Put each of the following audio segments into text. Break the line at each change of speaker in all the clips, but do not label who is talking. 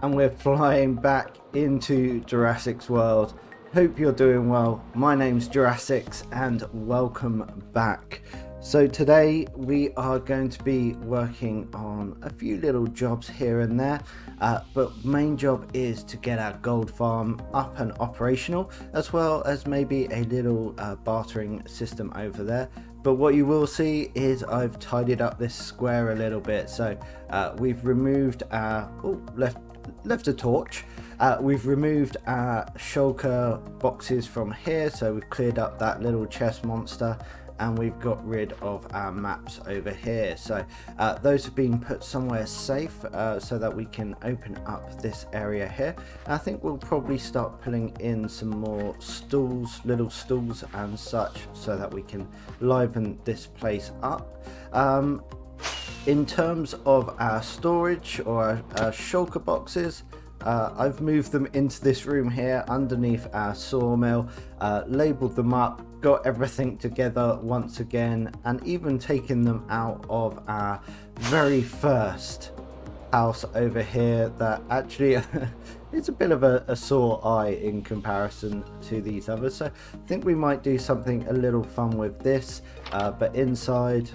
and we're flying back into Juras6x's world. Hope you're doing well. My name's Juras6x and welcome back. So today we are going to be working on a few little jobs here and there, but main job is to get our gold farm up and operational, as well as maybe a little bartering system over there. But what you will see is I've tidied up this square a little bit. So we've removed our left a torch. We've removed our shulker boxes from here, so we've cleared up that little chest monster, and we've got rid of our maps over here. So those have been put somewhere safe so that we can open up this area here. And I think we'll probably start pulling in some more stools, little stools and such, so that we can liven this place up. In terms of our storage or our shulker boxes, I've moved them into this room here underneath our sawmill, labeled them up, got everything together once again, and even taken them out of our very first house over here that actually it's a bit of a sore eye in comparison to these others. So I think we might do something a little fun with this, but inside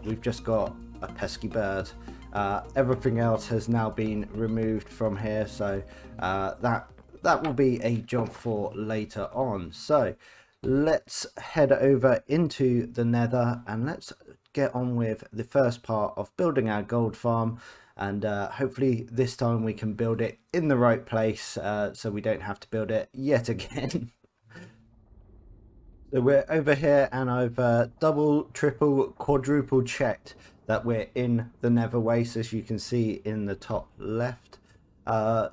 we've just got a pesky bird. Everything else has now been removed from here, so that will be a job for later on. So let's head over into the nether and let's get on with the first part of building our gold farm, and hopefully this time we can build it in the right place, so we don't have to build it yet again. So we're over here and I've double, triple, quadruple checked that we're in the nether waste, as you can see in the top left.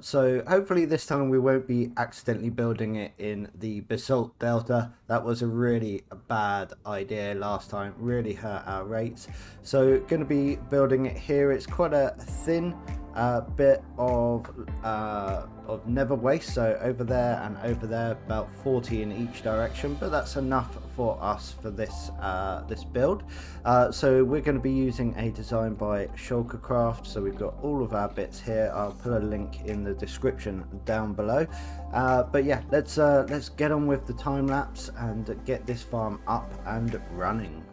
So hopefully this time we won't be accidentally building it in the basalt delta. That was a really bad idea last time, really hurt our rates. So going to be building it here. It's quite a thin bit of nether waste, so over there and over there, about 40 in each direction, but that's enough for us for this this build. So we're going to be using a design by Shulkercraft, so we've got all of our bits here. I'll put a link in the description down below, but yeah, let's get on with the time lapse and get this farm up and running.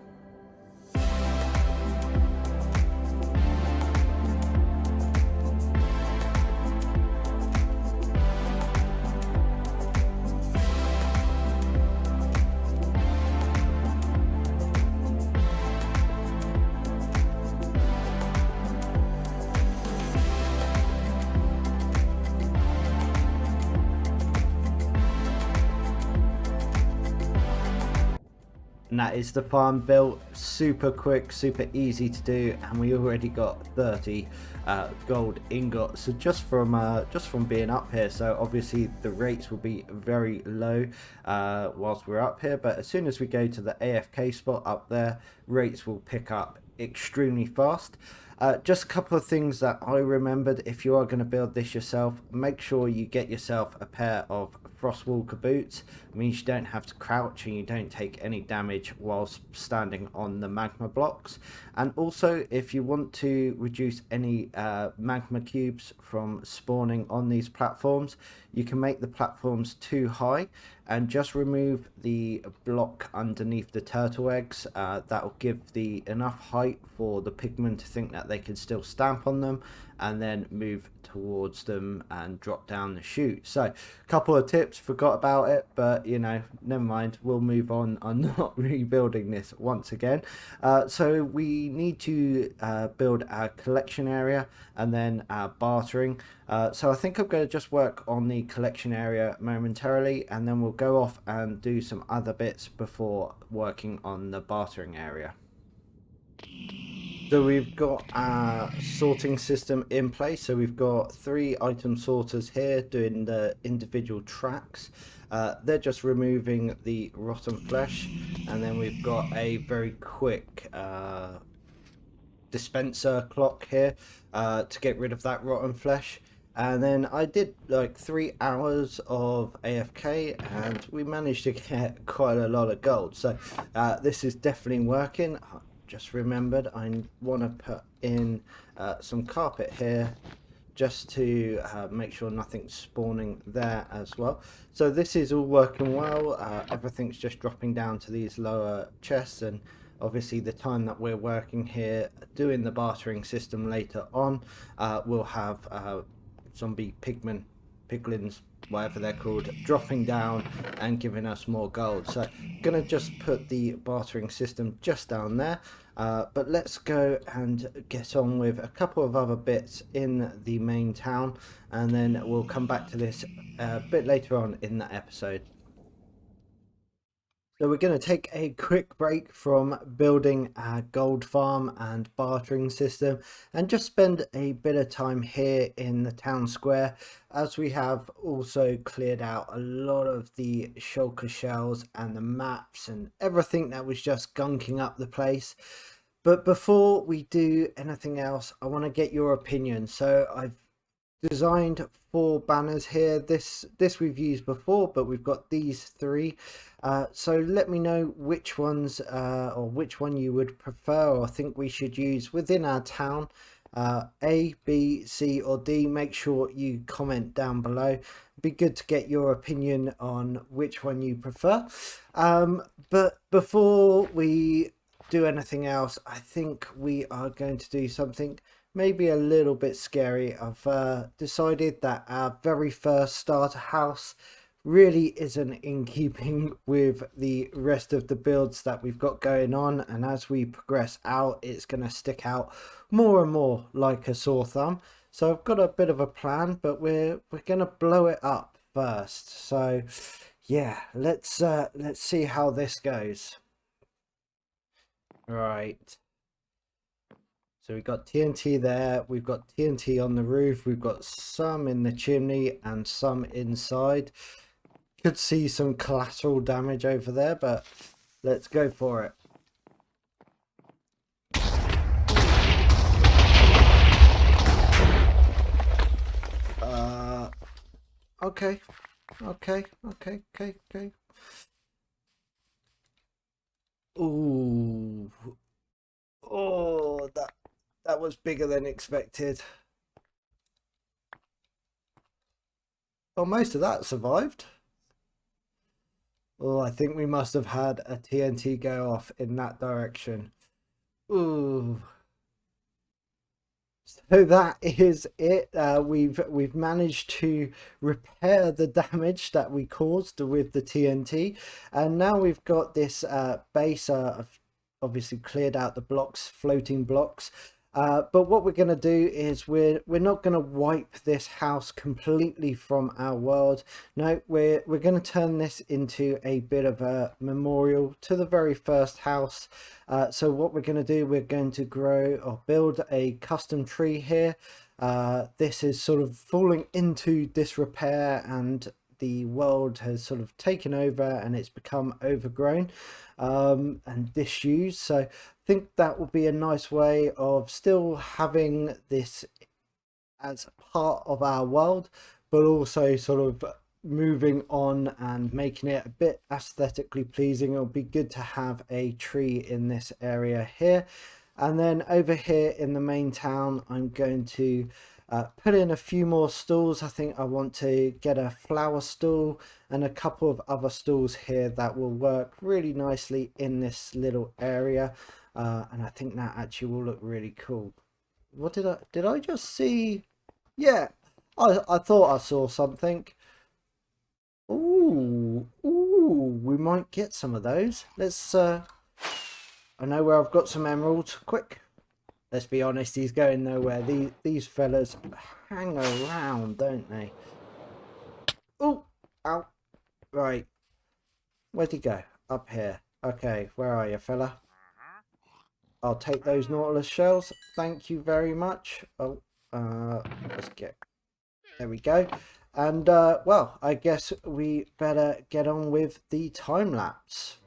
And that is the farm built. Super quick, super easy to do, and we already got 30 gold ingots, so just from being up here. So obviously the rates will be very low whilst we're up here, but as soon as we go to the AFK spot up there, rates will pick up extremely fast. Just a couple of things that I remembered: if you are going to build this yourself, make sure you get yourself a pair of Frostwalker boots. It means you don't have to crouch and you don't take any damage whilst standing on the magma blocks. And also, if you want to reduce any magma cubes from spawning on these platforms, you can make the platforms too high and just remove the block underneath the turtle eggs. That will give enough height for the pigmen to think that they can still stamp on them and then move towards them and drop down the chute. So a couple of tips, forgot about it, but you know, never mind, we'll move on. I'm not rebuilding this once again. So we need to build our collection area and then our bartering. So I think I'm going to just work on the collection area momentarily, and then we'll go off and do some other bits before working on the bartering area. So we've got our sorting system in place. So we've got 3 item sorters here doing the individual tracks. They're just removing the rotten flesh, and then we've got a very quick dispenser clock here to get rid of that rotten flesh. And then I did like 3 hours of AFK and we managed to get quite a lot of gold. So this is definitely working. Just remembered I want to put in some carpet here just to make sure nothing's spawning there as well. So this is all working well. Everything's just dropping down to these lower chests, and obviously the time that we're working here doing the bartering system later on, we'll have zombie piglins, whatever they're called, dropping down and giving us more gold. So gonna just put the bartering system just down there, but let's go and get on with a couple of other bits in the main town, and then we'll come back to this a bit later on in the episode. So we're going to take a quick break from building our gold farm and bartering system and just spend a bit of time here in the town square, as we have also cleared out a lot of the shulker shells and the maps and everything that was just gunking up the place. But before we do anything else, I want to get your opinion. So I've designed 4 banners here. This we've used before, but we've got these 3. So let me know which ones or which one you would prefer or think we should use within our town. A, B, C or D. Make sure you comment down below. It'd be good to get your opinion on which one you prefer. But before we do anything else, I think we are going to do something maybe a little bit scary. I've decided that our very first starter house really isn't in keeping with the rest of the builds that we've got going on, and as we progress out, it's going to stick out more and more like a sore thumb. So I've got a bit of a plan, but we're going to blow it up first. So yeah, let's see how this goes. Right. So we've got TNT there, we've got TNT on the roof, we've got some in the chimney and some inside. Could see some collateral damage over there, but let's go for it. Okay. Ooh. Oh, that was bigger than expected. Oh, most of that survived. Oh, I think we must have had a TNT go off in that direction. Ooh. So that is it. We've managed to repair the damage that we caused with the TNT, and now we've got this base. I've obviously cleared out the blocks, floating blocks. But what we're going to do is we're not going to wipe this house completely from our world. No, we're going to turn this into a bit of a memorial to the very first house. So what we're going to do, we're going to grow or build a custom tree here. This is sort of falling into disrepair, and the world has sort of taken over and it's become overgrown and disused. So I think that will be a nice way of still having this as part of our world, but also sort of moving on and making it a bit aesthetically pleasing. It'll be good to have a tree in this area here. And then over here in the main town, I'm going to put in a few more stalls. I think I want to get a flower stall and a couple of other stalls here that will work really nicely in this little area, and I think that actually will look really cool. What did I just see? Yeah, I thought I saw something. Ooh, we might get some of those. Let's I know where I've got some emeralds. Quick, let's be honest, he's going nowhere. These fellas hang around, don't they? Oh, ow. Right. Where'd he go? Up here. Okay, where are you, fella? I'll take those Nautilus shells. Thank you very much. Oh, let's get... There we go. And, well, I guess we better get on with the time lapse.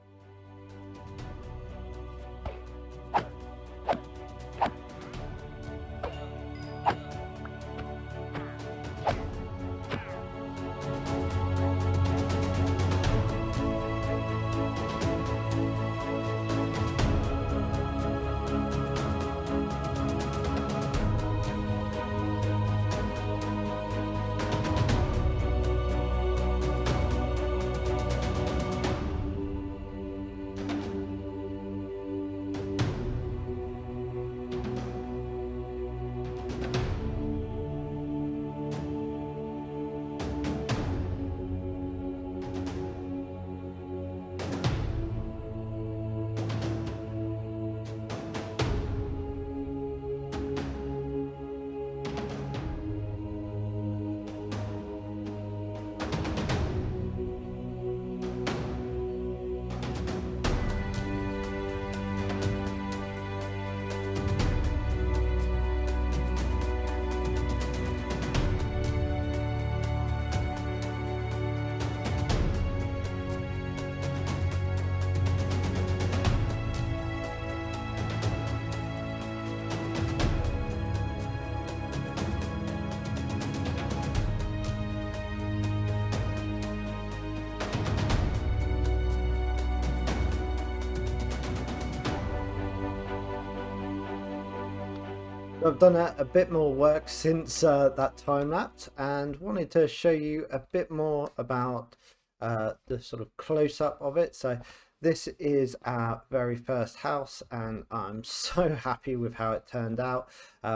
I've done a bit more work since that time lapse, and wanted to show you a bit more about the sort of close-up of it. So this is our very first house, and I'm so happy with how it turned out.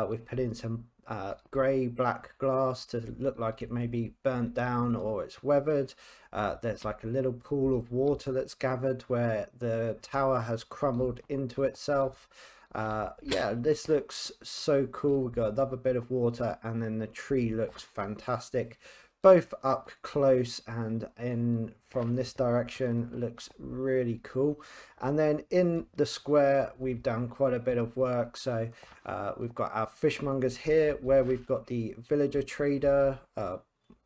We've put in some grey black glass to look like it may be burnt down or it's weathered. There's like a little pool of water that's gathered where the tower has crumbled into itself. Yeah, this looks so cool. We've got another bit of water, and then the tree looks fantastic, both up close and in from this direction looks really cool. And then in the square we've done quite a bit of work. So we've got our fishmongers here, where we've got the villager trader,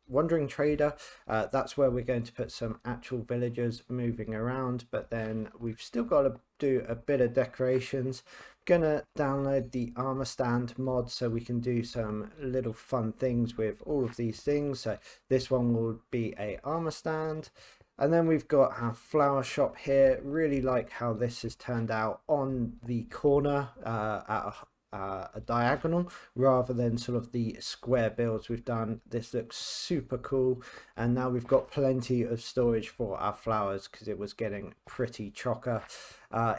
wandering trader. That's where we're going to put some actual villagers moving around, but then we've still got to do a bit of decorations. Gonna download the armor stand mod so we can do some little fun things with all of these things. So this one will be a armor stand, and then we've got our flower shop here. Really like how this has turned out on the corner at a diagonal rather than sort of the square builds we've done. This looks super cool, and now we've got plenty of storage for our flowers because it was getting pretty chocker.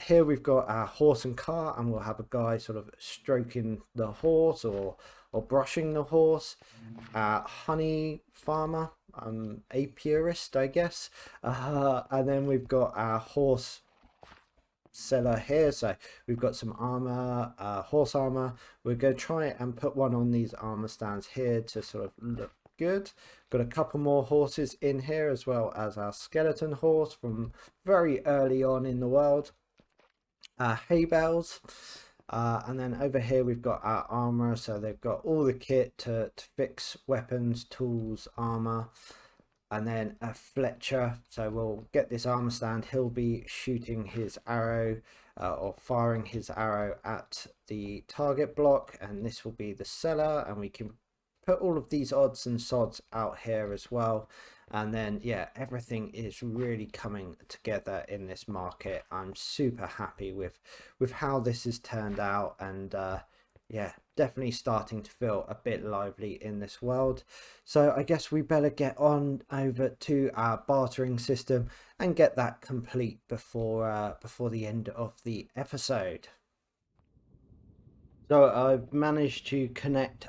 Here we've got our horse and car, and we'll have a guy sort of stroking the horse or brushing the horse. Honey farmer, apiarist, I guess. And then we've got our horse seller here. So we've got some armor, horse armor. We're going to try and put one on these armor stands here to sort of look good. Got a couple more horses in here, as well as our skeleton horse from very early on in the world. Hay bales. And then over here we've got our armor, so they've got all the kit to fix weapons, tools, armor. And then a Fletcher, so we'll get this armor stand. He'll be shooting his arrow or firing his arrow at the target block, and this will be the seller, and we can put all of these odds and sods out here as well. And then yeah, everything is really coming together in this market. I'm super happy with how this has turned out, and yeah, definitely starting to feel a bit lively in this world. So I guess we better get on over to our bartering system and get that complete before the end of the episode. So I've managed to connect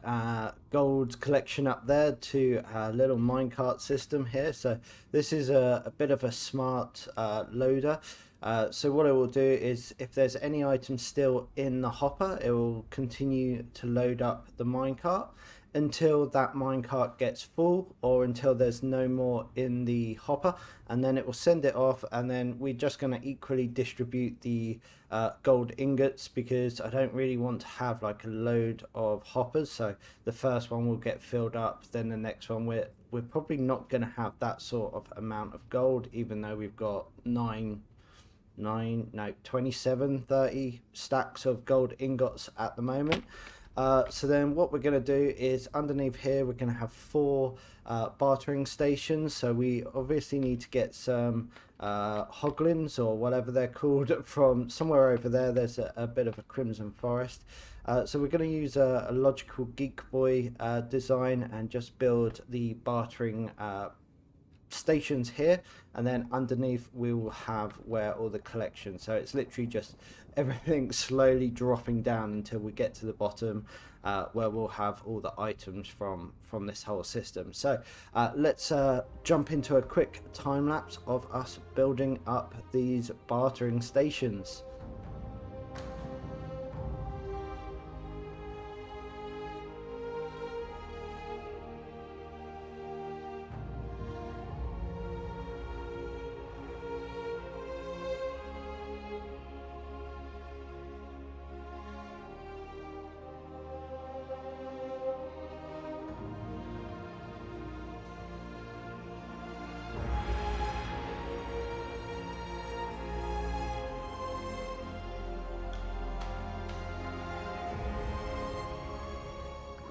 gold collection up there to a little minecart system here. So this is a bit of a smart loader. So what it will do is, if there's any items still in the hopper, it will continue to load up the minecart until that minecart gets full, or until there's no more in the hopper, and then it will send it off. And then we're just going to equally distribute the gold ingots, because I don't really want to have like a load of hoppers. So the first one will get filled up, then the next one we're probably not going to have that sort of amount of gold, even though we've got 27, 30 stacks of gold ingots at the moment. So then what we're going to do is, underneath here we're going to have 4 bartering stations. So we obviously need to get some hoglins, or whatever they're called, from somewhere over there. There's a bit of a crimson forest. So we're going to use a logical geek boy design and just build the bartering stations here, and then underneath we will have where all the collection. So it's literally just everything slowly dropping down until we get to the bottom, where we'll have all the items from this whole system. So let's jump into a quick time lapse of us building up these bartering stations.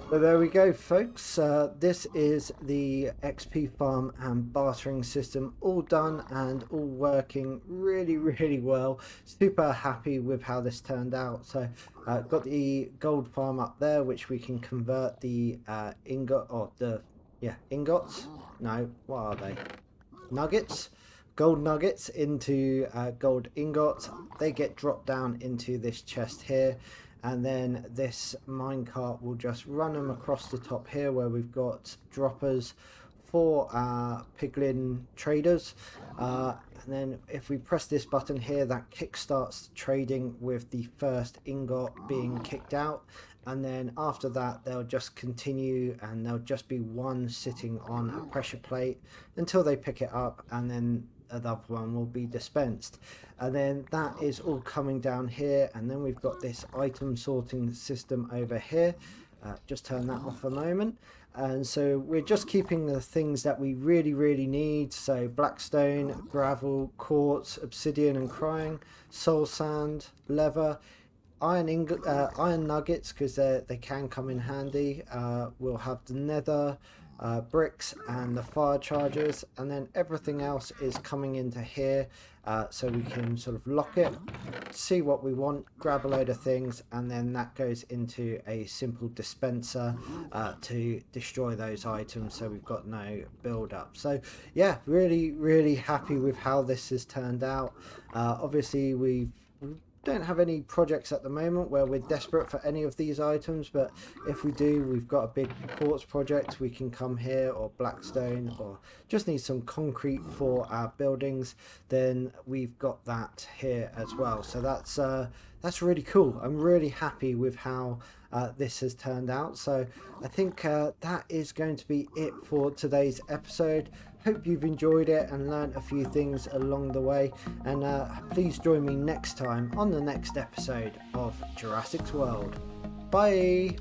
So there we go, folks. This is the XP farm and bartering system all done and all working really well. Super happy with how this turned out. So got the gold farm up there, which we can convert the ingots. No, what are they? Nuggets. Gold nuggets into gold ingots. They get dropped down into this chest here, and then this minecart will just run them across the top here where we've got droppers for Piglin traders, and then if we press this button here, that kickstarts trading with the first ingot being kicked out, and then after that they'll just continue and there'll just be one sitting on a pressure plate until they pick it up, and then another one will be dispensed. And then that is all coming down here, and then we've got this item sorting system over here. Just turn that off a moment. And so we're just keeping the things that we really need, so blackstone, gravel, quartz, obsidian and crying, soul sand, leather, iron nuggets, because they can come in handy. We'll have the nether, bricks and the fire chargers, and then everything else is coming into here, so we can sort of lock it, see what we want, grab a load of things, and then that goes into a simple dispenser to destroy those items, so we've got no build up. So yeah, really happy with how this has turned out. Obviously we don't have any projects at the moment where we're desperate for any of these items, but if we do, we've got a big quartz project, we can come here, or blackstone, or just need some concrete for our buildings, then we've got that here as well. So that's really cool. I'm really happy with how this has turned out. So I think that is going to be it for today's episode. Hope you've enjoyed it and learned a few things along the way, and please join me next time on the next episode of Juras6x's World. Bye!